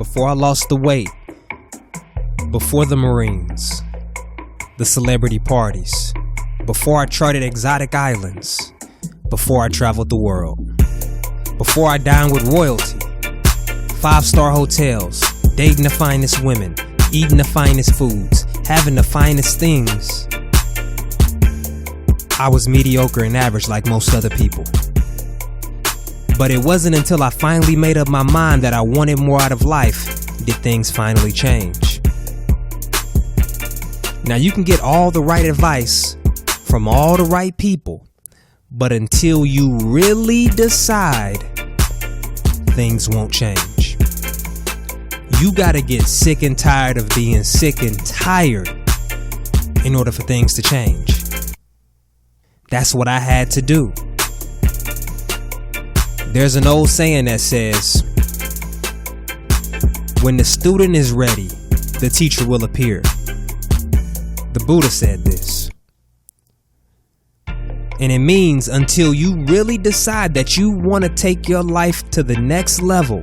before I lost the weight, before the Marines, the celebrity parties, before I charted exotic islands, before I traveled the world, before I dined with royalty, 5-star hotels, dating the finest women, eating the finest foods, having the finest things, I was mediocre and average like most other people. But it wasn't until I finally made up my mind that I wanted more out of life did things finally change. Now you can get all the right advice from all the right people, but until you really decide, things won't change. You gotta get sick and tired of being sick and tired in order for things to change. That's what I had to do. There's an old saying that says, when the student is ready, the teacher will appear. The Buddha said this. And it means until you really decide that you want to take your life to the next level,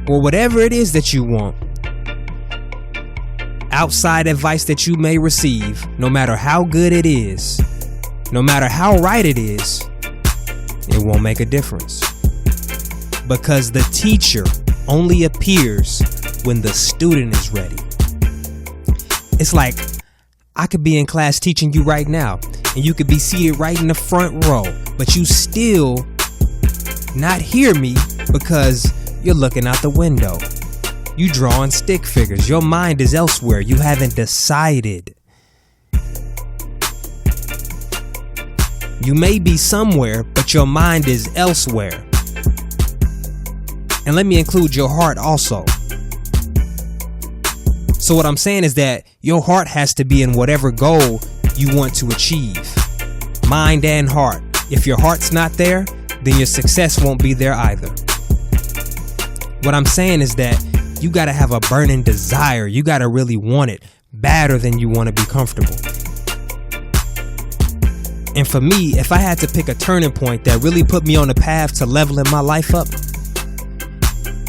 or whatever it is that you want, outside advice that you may receive, no matter how good it is, no matter how right it is, it won't make a difference. Because the teacher only appears when the student is ready. It's like I could be in class teaching you right now, and you could be seated right in the front row, but you still not hear me because you're looking out the window. You drawing stick figures. Your mind is elsewhere. You haven't decided. You may be somewhere, but your mind is elsewhere. And let me include your heart also. So what I'm saying is that your heart has to be in whatever goal you want to achieve. Mind and heart. If your heart's not there, then your success won't be there either. What I'm saying is that you gotta have a burning desire. You gotta really want it badder than you want to be comfortable. And for me, if I had to pick a turning point that really put me on the path to leveling my life up,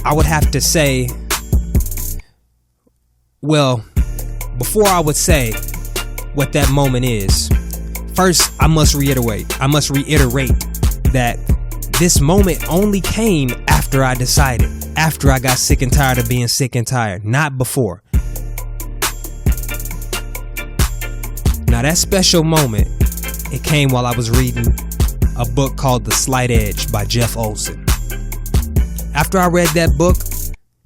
I would have to say, well, before I would say what that moment is, first I must reiterate that this moment only came after I decided, after I got sick and tired of being sick and tired, not before. Now that special moment, it came while I was reading a book called The Slight Edge by Jeff Olson. After I read that book,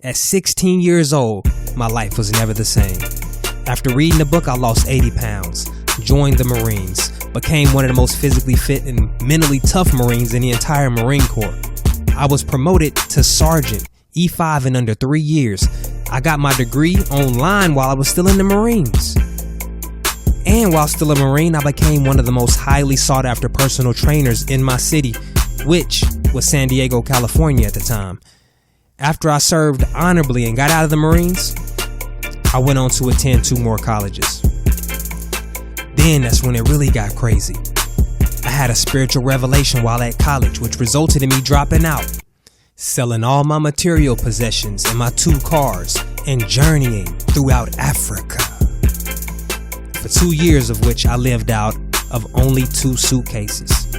at 16 years old, my life was never the same. After reading the book, I lost 80 pounds, joined the Marines, became one of the most physically fit and mentally tough Marines in the entire Marine Corps. I was promoted to Sergeant, E5 in under 3 years. I got my degree online while I was still in the Marines. And while still a Marine, I became one of the most highly sought after personal trainers in my city, which was San Diego, California at the time. After I served honorably and got out of the Marines, I went on to attend 2 more colleges. Then that's when it really got crazy. I had a spiritual revelation while at college, which resulted in me dropping out, selling all my material possessions and my 2 cars, and journeying throughout Africa. For 2 years of which I lived out of only 2 suitcases.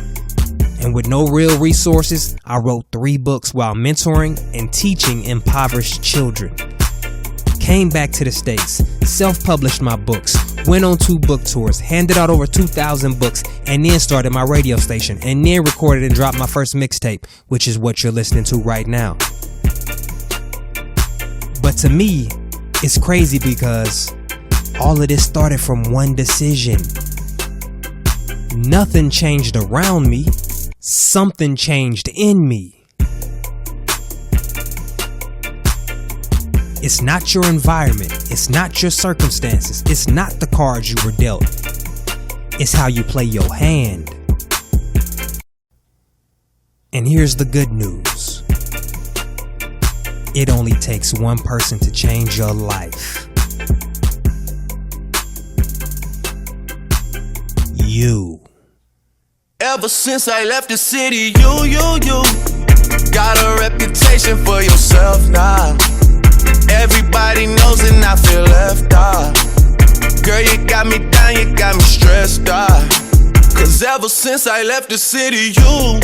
And with no real resources, I wrote 3 books while mentoring and teaching impoverished children. Came back to the States, self-published my books, went on 2 book tours, handed out over 2,000 books, and then started my radio station, and then recorded and dropped my first mixtape, which is what you're listening to right now. But to me, it's crazy because all of this started from one decision. Nothing changed around me. Something changed in me. It's not your environment. It's not your circumstances. It's not the cards you were dealt. It's how you play your hand. And here's the good news. It only takes one person to change your life. You. Ever since I left the city, you got a reputation for yourself now. pressed die. Cause ever since I left the city, you